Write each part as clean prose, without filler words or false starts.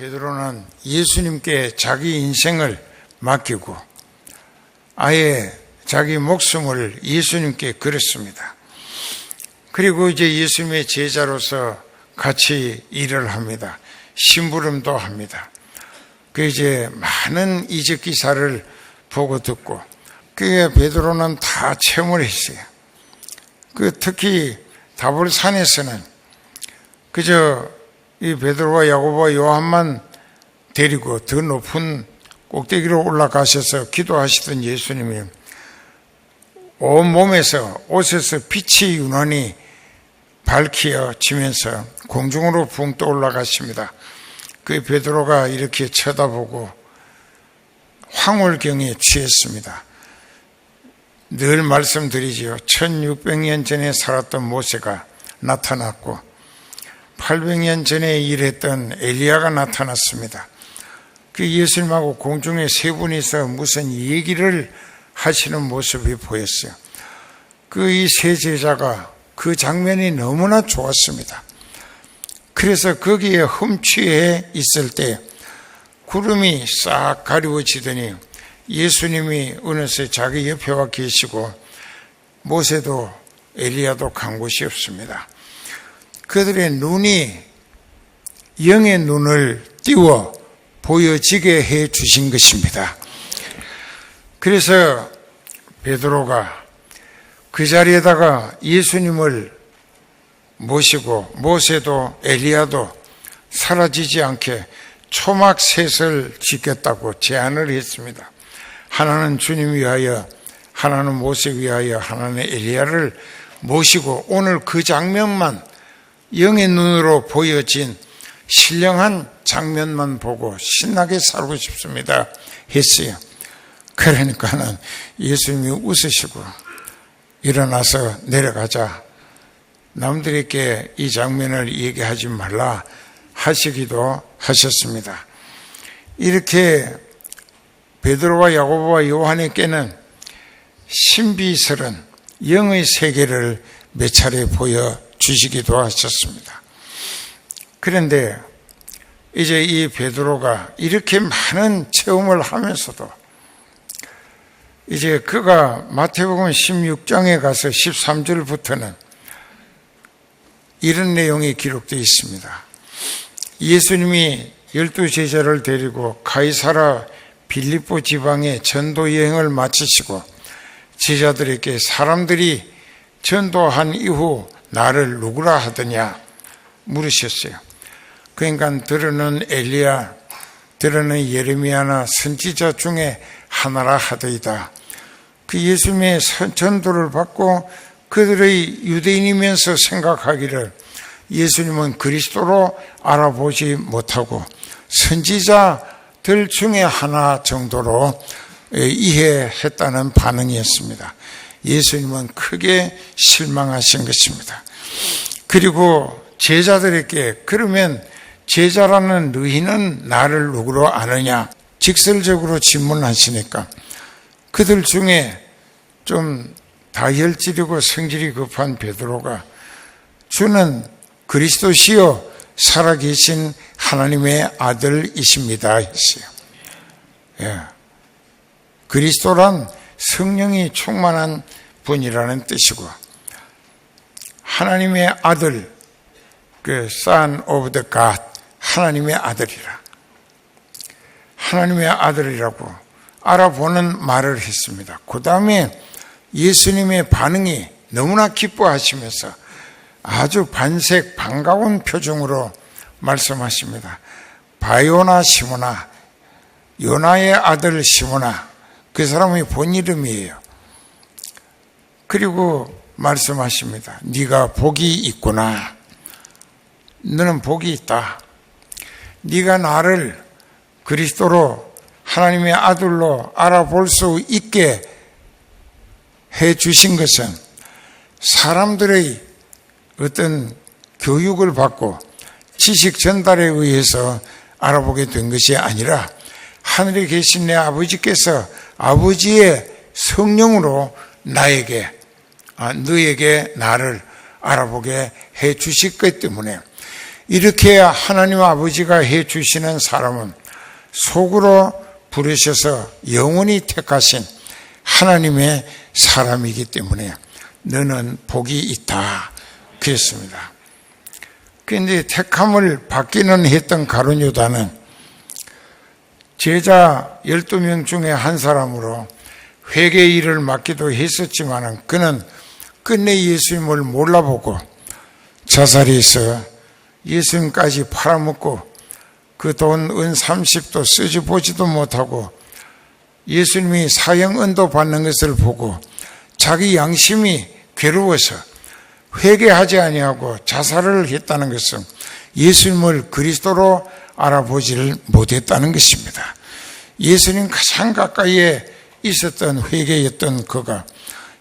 베드로는 예수님께 자기 인생을 맡기고 아예 자기 목숨을 예수님께 걸었습니다. 그리고 이제 예수님의 제자로서 같이 일을 합니다. 심부름도 합니다. 그 이제 많은 이적 기사를 보고 듣고 그게 베드로는 다 체험을 했어요. 그 특히 다볼산에서는 그저 이 베드로와 야고보와 요한만 데리고 더 높은 꼭대기로 올라가셔서 기도하시던 예수님이 온몸에서 옷에서 빛이 유난히 밝혀지면서 공중으로 붕 떠올라가십니다. 그 베드로가 이렇게 쳐다보고 황홀경에 취했습니다. 늘 말씀드리지요. 1600년 전에 살았던 모세가 나타났고 800년 전에 일했던 엘리야가 나타났습니다. 그 예수님하고 공중에 세 분이서 무슨 얘기를 하시는 모습이 보였어요. 그 이 세 제자가 그 장면이 너무나 좋았습니다. 그래서 거기에 흠취해 있을 때 구름이 싹 가리워지더니 예수님이 어느새 자기 옆에 와 계시고 모세도 엘리야도 간 곳이 없습니다. 그들의 눈이 영의 눈을 띄워 보여지게 해 주신 것입니다. 그래서 베드로가 그 자리에다가 예수님을 모시고 모세도 엘리야도 사라지지 않게 초막셋을 짓겠다고 제안을 했습니다. 하나는 주님 위하여, 하나는 모세 위하여, 하나는 엘리야를 모시고 오늘 그 장면만 영의 눈으로 보여진 신령한 장면만 보고 신나게 살고 싶습니다 했어요. 그러니까는 예수님이 웃으시고 일어나서 내려가자. 남들에게 이 장면을 얘기하지 말라 하시기도 하셨습니다. 이렇게 베드로와 야고보와 요한에게는 신비스런 영의 세계를 몇 차례 보여주시기도 하셨습니다. 그런데 이제 이 베드로가 이렇게 많은 체험을 하면서도 이제 그가 마태복음 16장에 가서 13절부터는 이런 내용이 기록되어 있습니다. 예수님이 12제자를 데리고 가이사라 빌립보 지방에 전도 여행을 마치시고 제자들에게 사람들이 전도한 이후 나를 누구라 하더냐 물으셨어요. 그러니까 들으는 엘리야, 들으는 예레미야나 선지자 중에 하나라 하더이다. 그 예수님의 전도를 받고 그들의 유대인이면서 생각하기를 예수님은 그리스도로 알아보지 못하고 선지자들 중에 하나 정도로 이해했다는 반응이었습니다. 예수님은 크게 실망하신 것입니다. 그리고 제자들에게 그러면 제자라는 너희는 나를 누구로 아느냐 직설적으로 질문하시니까 그들 중에 좀 다혈질이고 성질이 급한 베드로가 주는 그리스도시요 살아계신 하나님의 아들이십니다 했어요. 예. 그리스도란 성령이 충만한 분이라는 뜻이고 하나님의 아들, 그 Son of the God, 하나님의 아들이라. 하나님의 아들이라고 알아보는 말을 했습니다. 그 다음에 예수님의 반응이 너무나 기뻐하시면서 아주 반색 반가운 표정으로 말씀하십니다. 바요나 시모나, 요나의 아들 시모나, 그 사람의 본 이름이에요. 그리고 말씀하십니다. 네가 복이 있구나. 너는 복이 있다. 네가 나를 그리스도로 하나님의 아들로 알아볼 수 있게 해 주신 것은 사람들의 어떤 교육을 받고 지식 전달에 의해서 알아보게 된 것이 아니라 하늘에 계신 내 아버지께서 아버지의 성령으로 너에게 나를 알아보게 해 주실 것 때문에 이렇게 하나님 아버지가 해주시는 사람은 속으로 부르셔서 영원히 택하신 하나님의 사람이기 때문에 너는 복이 있다 그랬습니다. 그런데 택함을 받기는 했던 가룟 유다는 제자 12명 중에 한 사람으로 회개 일을 맡기도 했었지만 그는 끝내 예수님을 몰라보고 자살해서 예수님까지 팔아먹고 그 돈 은 30도 쓰지 보지도 못하고 예수님이 사형 은도 받는 것을 보고 자기 양심이 괴로워서 회개하지 아니하고 자살을 했다는 것은 예수님을 그리스도로 알아보지를 못했다는 것입니다. 예수님 가장 가까이에 있었던 회개였던 그가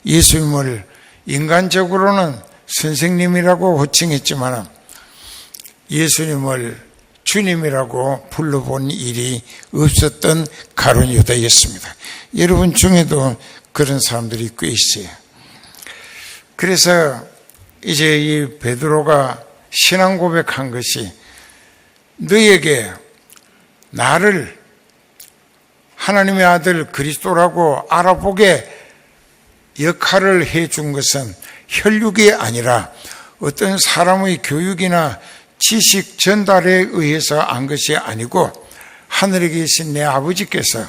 예수님을 인간적으로는 선생님이라고 호칭했지만 예수님을 주님이라고 불러본 일이 없었던 가룟 유다였습니다. 여러분 중에도 그런 사람들이 꽤 있어요. 그래서 이제 이 베드로가 신앙 고백한 것이 너에게 나를 하나님의 아들 그리스도라고 알아보게 역할을 해준 것은 혈육이 아니라 어떤 사람의 교육이나 지식 전달에 의해서 안 것이 아니고 하늘에 계신 내 아버지께서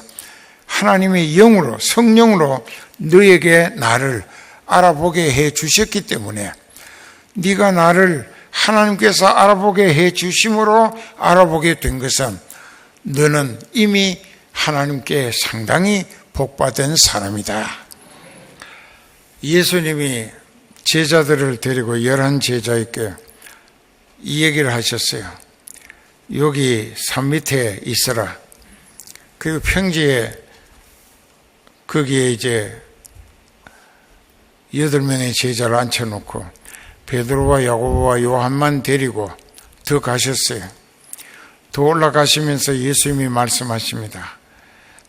하나님의 영으로 성령으로 너에게 나를 알아보게 해 주셨기 때문에 네가 나를 하나님께서 알아보게 해 주심으로 알아보게 된 것은 너는 이미 하나님께 상당히 복받은 사람이다. 예수님이 제자들을 데리고 11제자에게 이 얘기를 하셨어요. 여기 산 밑에 있어라. 그리고 평지에 거기에 이제 8명의 제자를 앉혀놓고 베드로와 야고보와 요한만 데리고 더 가셨어요. 더 올라가시면서 예수님이 말씀하십니다.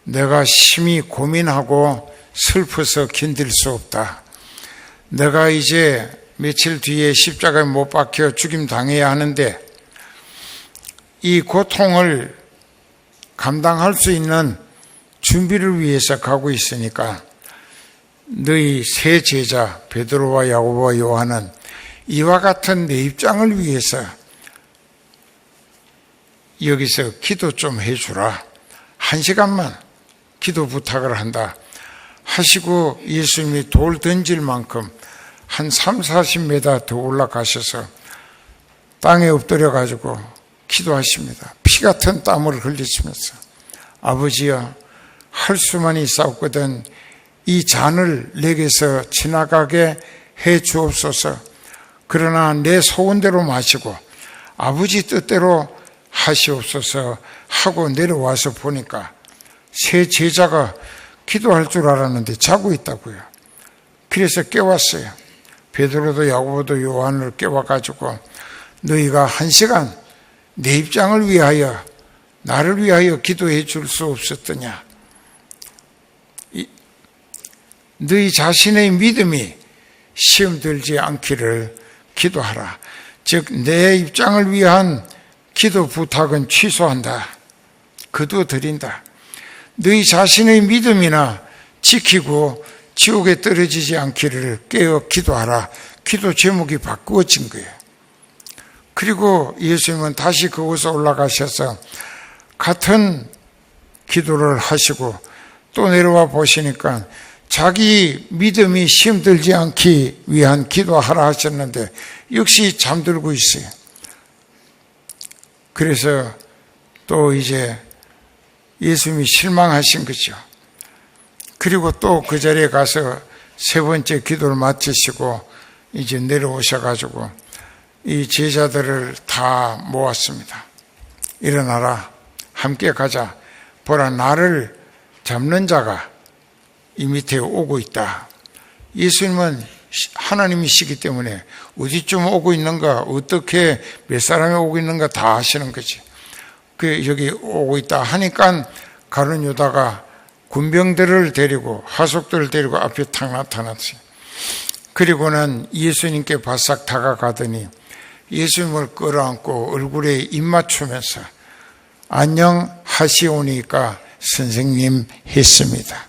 내가 심히 고민하고 슬퍼서 견딜 수 없다. 내가 이제 며칠 뒤에 십자가에 못 박혀 죽임 당해야 하는데 이 고통을 감당할 수 있는 준비를 위해서 가고 있으니까 너희 세 제자 베드로와 야고보와 요한은 이와 같은 내 입장을 위해서 여기서 기도 좀 해주라. 1시간만 기도 부탁을 한다 하시고 예수님이 돌 던질 만큼 한 30-40m 더 올라가셔서 땅에 엎드려 가지고 기도하십니다. 피 같은 땀을 흘리시면서 아버지여 할 수만 있사옵거든 이 잔을 내게서 지나가게 해 주옵소서. 그러나 내 소원대로 마시고 아버지 뜻대로 하시옵소서 하고 내려와서 보니까 세 제자가 기도할 줄 알았는데 자고 있다고요. 그래서 깨웠어요. 베드로도 야고보도 요한을 깨워가지고 너희가 1시간 내 입장을 위하여 나를 위하여 기도해 줄 수 없었더냐. 너희 자신의 믿음이 시험 들지 않기를 기도하라. 즉 내 입장을 위한 기도 부탁은 취소한다. 거두어드린다. 너희 자신의 믿음이나 지키고 지옥에 떨어지지 않기를 깨어 기도하라. 기도 제목이 바꾸어진 거예요. 그리고 예수님은 다시 그곳에 올라가셔서 같은 기도를 하시고 또 내려와 보시니까 자기 믿음이 시험들지 않기 위한 기도하라 하셨는데 역시 잠들고 있어요. 그래서 또 이제 예수님이 실망하신 거죠. 그리고 또 그 자리에 가서 세 번째 기도를 마치시고 이제 내려오셔가지고 이 제자들을 다 모았습니다. 일어나라. 함께 가자. 보라 나를 잡는 자가 이 밑에 오고 있다. 예수님은 하나님이시기 때문에 어디쯤 오고 있는가, 어떻게 몇 사람이 오고 있는가 다 아시는 거지. 그 여기 오고 있다 하니까 가룟 유다가 군병들을 데리고 하속들을 데리고 앞에 탁 나타났어요. 그리고는 예수님께 바싹 다가가더니 예수님을 끌어안고 얼굴에 입 맞추면서 안녕하시오니까 선생님 했습니다.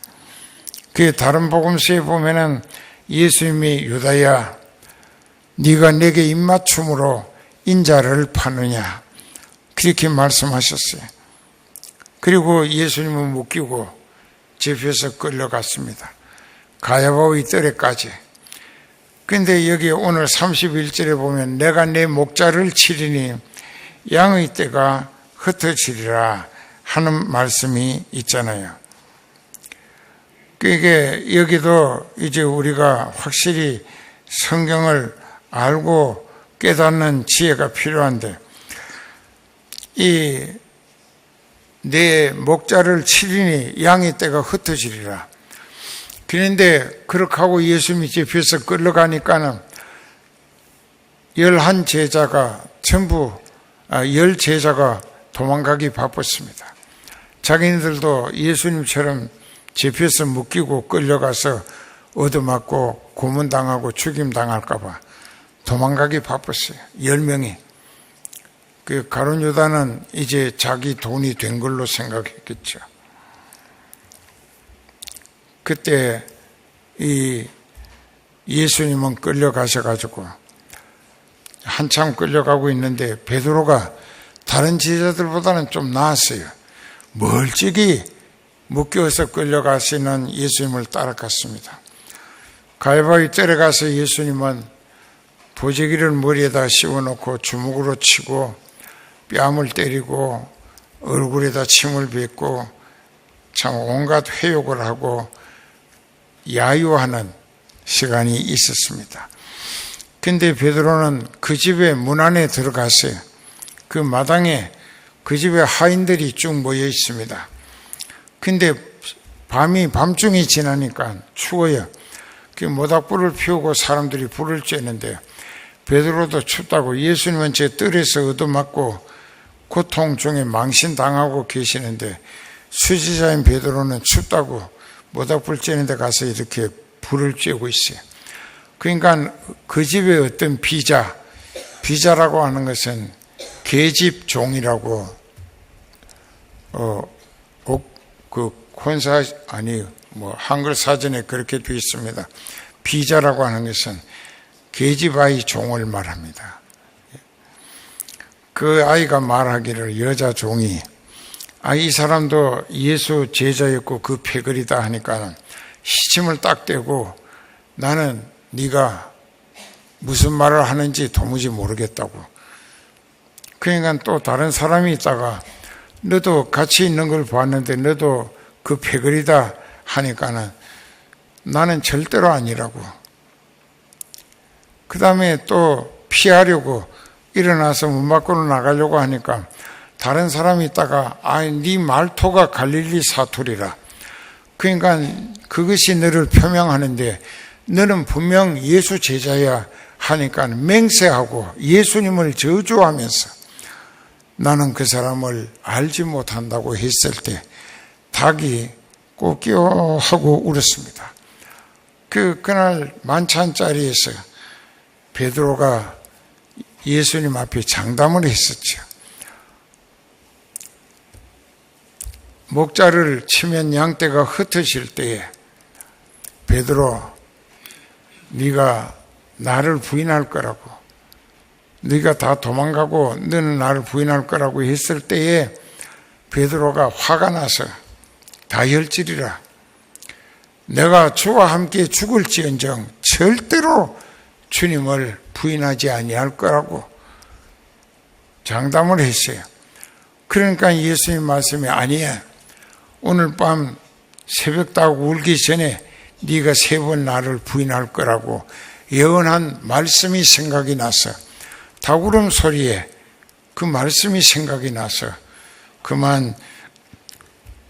그 다른 복음서에 보면은 예수님이 유다야 네가 내게 입맞춤으로 인자를 파느냐 그렇게 말씀하셨어요. 그리고 예수님은 묶이고 잡혀서 끌려갔습니다. 가야바의 뜰에까지. 근데 여기 오늘 31절에 보면 내가 내 목자를 치리니 양의 떼가 흩어지리라 하는 말씀이 있잖아요. 그게 여기도 이제 우리가 확실히 성경을 알고 깨닫는 지혜가 필요한데 이 내 목자를 치리니 양의 떼가 흩어지리라. 그런데 그렇게 하고 예수님이 잡혀서 끌려가니까는 11 제자가 전부 10 제자가 도망가기 바빴습니다. 자기네들도 예수님처럼 잡혀서 묶이고 끌려가서 얻어맞고 고문당하고 죽임당할까 봐 도망가기 바빴어요. 10명이. 그 가룟 유다는 이제 자기 돈이 된 걸로 생각했겠죠. 그때 이 예수님은 끌려가셔가지고 한참 끌려가고 있는데 베드로가 다른 제자들보다는 좀 나았어요. 멀찍이 묶여서 끌려가시는 예수님을 따라갔습니다. 가야바의 뜰에 가서 예수님은 도제기를 머리에다 씌워놓고 주먹으로 치고 뺨을 때리고 얼굴에다 침을 뱉고 참 온갖 회욕을 하고 야유하는 시간이 있었습니다. 근데 베드로는 그 집에 문 안에 들어갔어요. 그 마당에 그 집에 하인들이 쭉 모여 있습니다. 근데 밤중이 지나니까 추워요. 그 모닥불을 피우고 사람들이 불을 쬐는데 베드로도 춥다고 예수님은 제 뜰에서 얻어맞고 고통 중에 망신당하고 계시는데 수지자인 베드로는 춥다고 모닥불 쬐는 데 가서 이렇게 불을 쬐고 있어요. 그러니까 그 집에 어떤 비자라고 하는 것은 계집 종이라고 한글 사전에 그렇게 되어 있습니다. 비자라고 하는 것은 계집 아이 종을 말합니다. 그 아이가 말하기를 여자 종이 이 사람도 예수 제자였고 그 패거리다 하니까 시침을 딱 떼고 나는 네가 무슨 말을 하는지 도무지 모르겠다고. 그러니까 또 다른 사람이 있다가 너도 같이 있는 걸 봤는데 너도 그 패거리다 하니까는 나는 절대로 아니라고. 그 다음에 또 피하려고 일어나서 문 밖으로 나가려고 하니까 다른 사람이 있다가 네 말투가 갈릴리 사투리라. 그러니까 그것이 너를 표명하는데 너는 분명 예수 제자야 하니까 맹세하고 예수님을 저주하면서 나는 그 사람을 알지 못한다고 했을 때 닭이 꼬끼어 하고 울었습니다. 그날 만찬 자리에서 베드로가 예수님 앞에 장담을 했었죠. 목자를 치면 양떼가 흩어질 때에 베드로 네가 나를 부인할 거라고, 네가 다 도망가고 너는 나를 부인할 거라고 했을 때에 베드로가 화가 나서 다혈질이라 내가 주와 함께 죽을지언정 절대로 주님을 부인하지 아니할 거라고 장담을 했어요. 그러니까 예수님 말씀이 아니야. 오늘 밤 새벽 딱 울기 전에 네가 3번 나를 부인할 거라고 예언한 말씀이 생각이 나서 닭울음 소리에 그 말씀이 생각이 나서 그만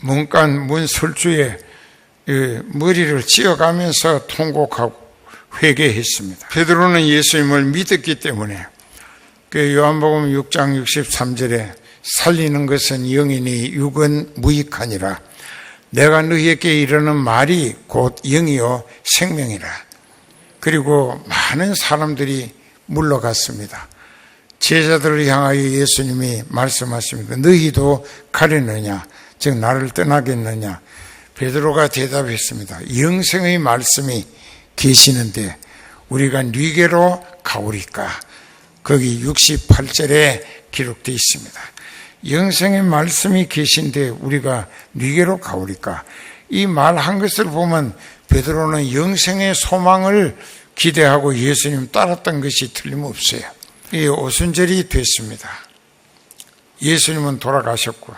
문간 문설주에 머리를 찧어가면서 통곡하고 회개했습니다. 베드로는 예수님을 믿었기 때문에 그 요한복음 6장 63절에 살리는 것은 영이니 육은 무익하니라. 내가 너희에게 이르는 말이 곧 영이요 생명이라. 그리고 많은 사람들이 물러갔습니다. 제자들을 향하여 예수님이 말씀하십니다. 너희도 가려느냐? 즉 나를 떠나겠느냐? 베드로가 대답했습니다. 영생의 말씀이 계시는데 우리가 네게로 가오리까? 거기 68절에 기록되어 있습니다. 영생의 말씀이 계신데 우리가 네게로 가오리까? 이 말 한 것을 보면 베드로는 영생의 소망을 기대하고 예수님 따랐던 것이 틀림없어요. 이 오순절이 됐습니다. 예수님은 돌아가셨고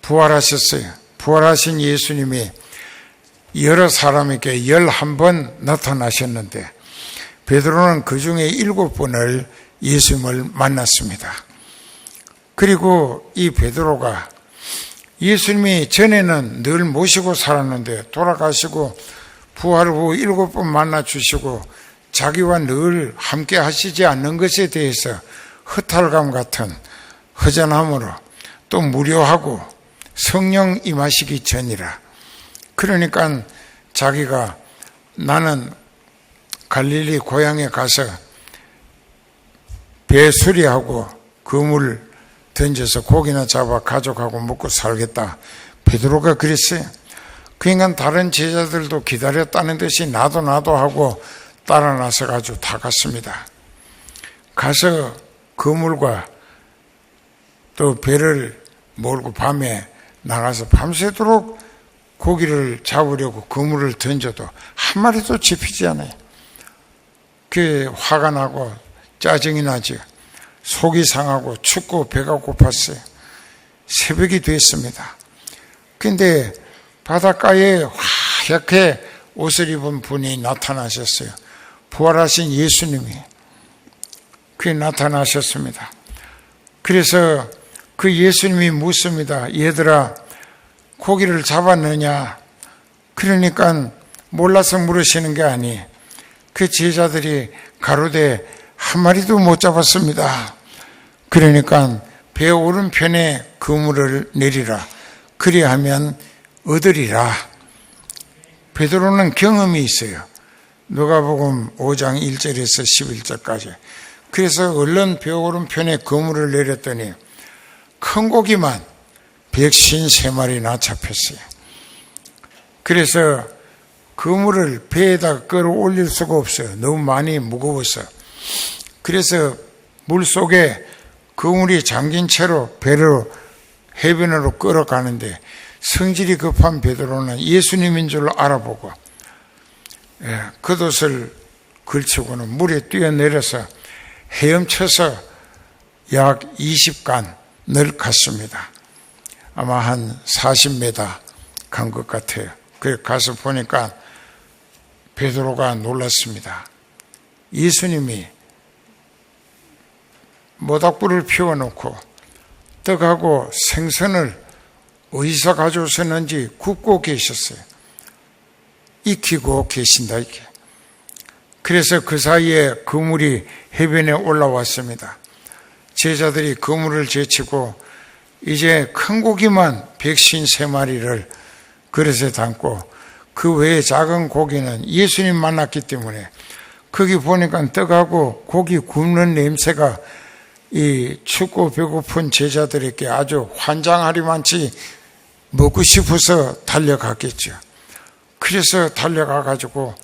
부활하셨어요. 부활하신 예수님이 여러 사람에게 11번 나타나셨는데 베드로는 그 중에 7번을 예수님을 만났습니다. 그리고 이 베드로가 예수님이 전에는 늘 모시고 살았는데 돌아가시고 부활 후 7번 만나주시고 자기와 늘 함께 하시지 않는 것에 대해서 허탈감 같은 허전함으로 또 무료하고 성령 임하시기 전이라. 그러니까 자기가 나는 갈릴리 고향에 가서 배 수리하고 그물 던져서 고기나 잡아 가족하고 먹고 살겠다. 베드로가 그랬어요. 그러니까 다른 제자들도 기다렸다는 듯이 나도 하고 따라 나서 가지고 다 갔습니다. 가서 그물과 또 배를 몰고 밤에 나가서 밤새도록 고기를 잡으려고 그물을 던져도 한 마리도 잡히지 않아요. 그게 화가 나고 짜증이 나죠. 속이 상하고 춥고 배가 고팠어요. 새벽이 됐습니다. 근데 바닷가에 하얗게 옷을 입은 분이 나타나셨어요. 부활하신 예수님이 그게 나타나셨습니다. 그래서 그 예수님이 묻습니다. 얘들아 고기를 잡았느냐? 그러니까 몰라서 물으시는 게 아니. 그 제자들이 가로되 한 마리도 못 잡았습니다. 그러니까 배 오른편에 그물을 내리라. 그리하면 얻으리라. 베드로는 경험이 있어요. 누가복음 5장 1절에서 11절까지. 그래서 얼른 배 오른편에 그물을 내렸더니 큰 고기만 153마리나 잡혔어요. 그래서 그물을 배에다 끌어올릴 수가 없어요. 너무 많이 무거워서. 그래서 물속에 그물이 잠긴 채로 배로 해변으로 끌어가는데 성질이 급한 베드로는 예수님인 줄 알아보고 겉옷을 걸치고는 물에 뛰어내려서 헤엄쳐서 약 20간을 갔습니다. 아마 한 40m 간 것 같아요. 그래 가서 보니까 베드로가 놀랐습니다. 예수님이 모닥불을 피워놓고 떡하고 생선을 어디서 가져오셨는지 굽고 계셨어요. 익히고 계신다 이렇게. 그래서 그 사이에 그물이 해변에 올라왔습니다. 제자들이 그물을 제치고 이제 큰 고기만 153마리를 그릇에 담고 그 외에 작은 고기는 예수님 만났기 때문에 거기 보니까 떡하고 고기 굽는 냄새가 이 춥고 배고픈 제자들에게 아주 환장하리만치 먹고 싶어서 달려갔겠죠. 그래서 달려가가지고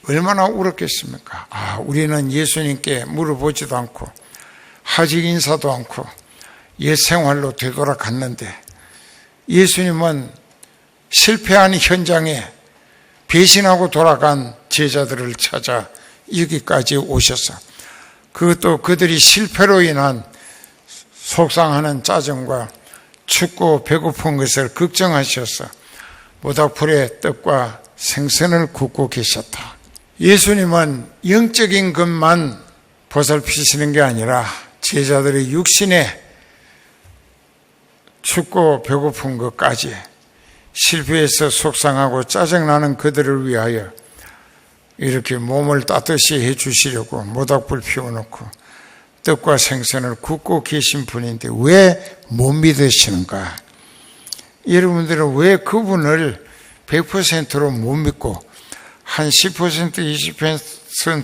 얼마나 울었겠습니까? 우리는 예수님께 물어보지도 않고 하직 인사도 않고 옛 생활로 되돌아갔는데 예수님은 실패한 현장에 배신하고 돌아간 제자들을 찾아 여기까지 오셔서 그것도 그들이 실패로 인한 속상하는 짜증과 춥고 배고픈 것을 걱정하셔서 모닥불에 떡과 생선을 굽고 계셨다. 예수님은 영적인 것만 보살피시는 게 아니라 제자들의 육신에 춥고 배고픈 것까지 실패해서 속상하고 짜증나는 그들을 위하여 이렇게 몸을 따뜻이 해주시려고 모닥불 피워놓고 떡과 생선을 굽고 계신 분인데 왜 못 믿으시는가? 여러분들은 왜 그분을 100%로 못 믿고 한 10%,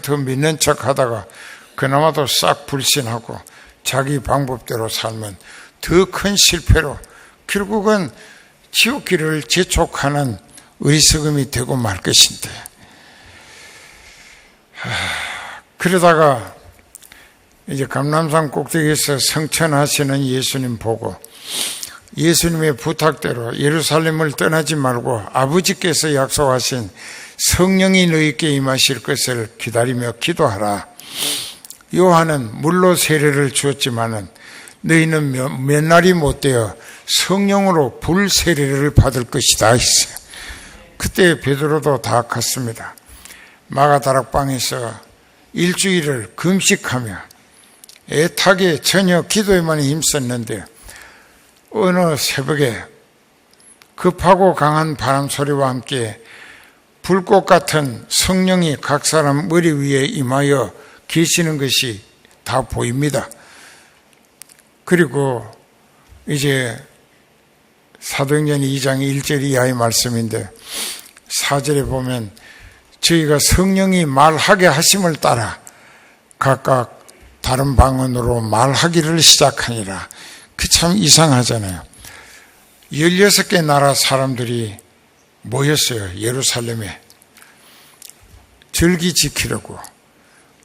더 믿는 척 하다가 그나마도 싹 불신하고 자기 방법대로 살면 더 큰 실패로 결국은 지옥길을 재촉하는 어리석음이 되고 말 것인데, 그러다가 이제 감람산 꼭대기에서 성천하시는 예수님 보고 예수님의 부탁대로 예루살렘을 떠나지 말고 아버지께서 약속하신 성령이 너희에게 임하실 것을 기다리며 기도하라. 요한은 물로 세례를 주었지만은 너희는 몇 날이 못 되어 성령으로 불 세례를 받을 것이다 했어요. 그때 베드로도 다 갔습니다. 마가다락방에서 일주일을 금식하며 애타게 전혀 기도에만 힘썼는데 어느 새벽에 급하고 강한 바람 소리와 함께 불꽃 같은 성령이 각 사람 머리 위에 임하여 계시는 것이 다 보입니다. 그리고 이제 사도행전 2장 1절 이하의 말씀인데 4절에 보면 저희가 성령이 말하게 하심을 따라 각각 다른 방언으로 말하기를 시작하니라. 그 참 이상하잖아요. 16개 나라 사람들이 모였어요. 예루살렘에 절기 지키려고.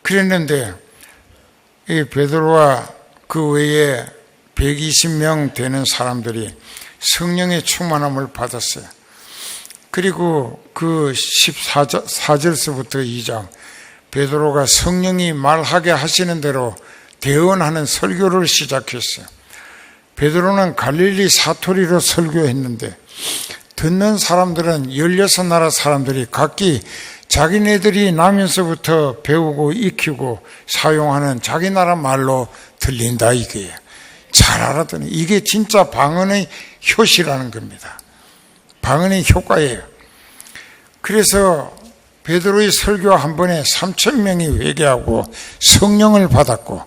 그랬는데 이 베드로와 그 외에 120명 되는 사람들이 성령의 충만함을 받았어요. 그리고 그 4절서부터 2장 베드로가 성령이 말하게 하시는 대로 대언하는 설교를 시작했어요. 베드로는 갈릴리 사투리로 설교했는데 듣는 사람들은 16나라 사람들이 각기 자기네들이 나면서부터 배우고 익히고 사용하는 자기 나라 말로 들린다 이게요. 잘 알았더니 이게 진짜 방언의 효시라는 겁니다. 방언의 효과예요. 그래서 베드로의 설교 한 번에 3,000명이 회개하고 성령을 받았고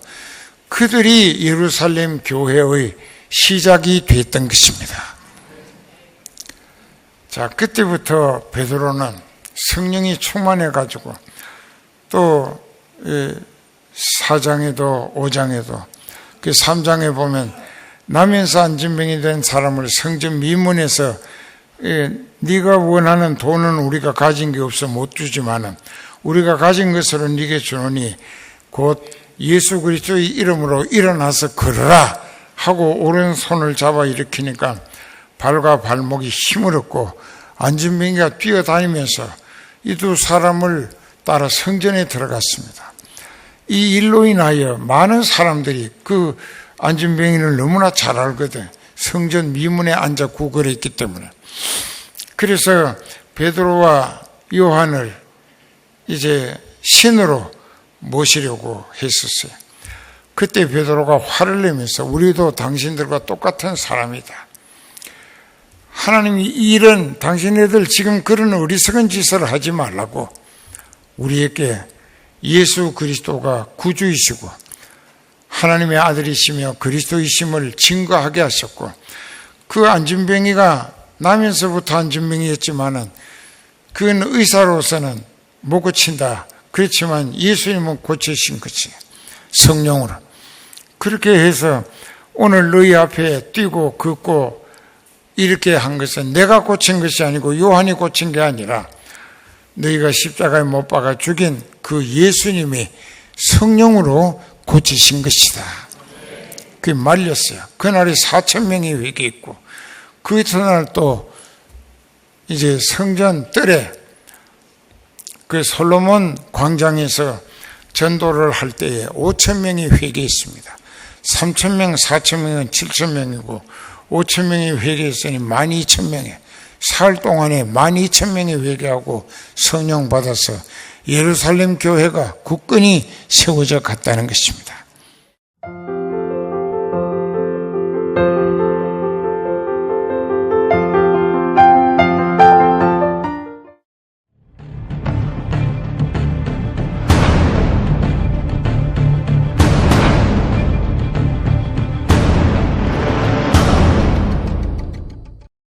그들이 예루살렘 교회의 시작이 됐던 것입니다. 자, 그때부터 베드로는 성령이 충만해가지고 또 4장에도 5장에도 그 3장에 보면 나면서 안진병이 된 사람을 성전 미문에서 네가 원하는 돈은 우리가 가진 게 없어 못 주지만은 우리가 가진 것으로 네게 주노니 곧 예수 그리스도의 이름으로 일어나서 걸어라 하고 오른손을 잡아 일으키니까 발과 발목이 힘을 얻고 안진병이가 뛰어다니면서 이 두 사람을 따라 성전에 들어갔습니다. 이 일로 인하여 많은 사람들이 그 안진병인을 너무나 잘 알거든. 성전 미문에 앉아 구걸했기 때문에. 그래서 베드로와 요한을 이제 신으로 모시려고 했었어요. 그때 베드로가 화를 내면서 우리도 당신들과 똑같은 사람이다. 하나님이 이런 당신네들 지금 그런 어리석은 짓을 하지 말라고 우리에게 예수 그리스도가 구주이시고 하나님의 아들이시며 그리스도이심을 증거하게 하셨고 그 안진병이가 나면서부터 안진병이었지만은 그는 의사로서는 못 고친다. 그렇지만 예수님은 고치신 거지. 성령으로. 그렇게 해서 오늘 너희 앞에 뛰고 걷고 이렇게 한 것은 내가 고친 것이 아니고 요한이 고친 게 아니라 너희가 십자가에 못 박아 죽인 그 예수님이 성령으로 고치신 것이다. 그게 말렸어요. 그날이 4,000명이 회개했고 그 이튿날 또 이제 성전 뜰에 그 솔로몬 광장에서 전도를 할 때에 5,000명이 회개했습니다. 3,000명, 4,000명은 7,000명이고 5,000명이 회개했으니 12,000명에 사흘 동안에 12,000명이 회개하고 성령 받아서 예루살렘 교회가 굳건히 세워져 갔다는 것입니다.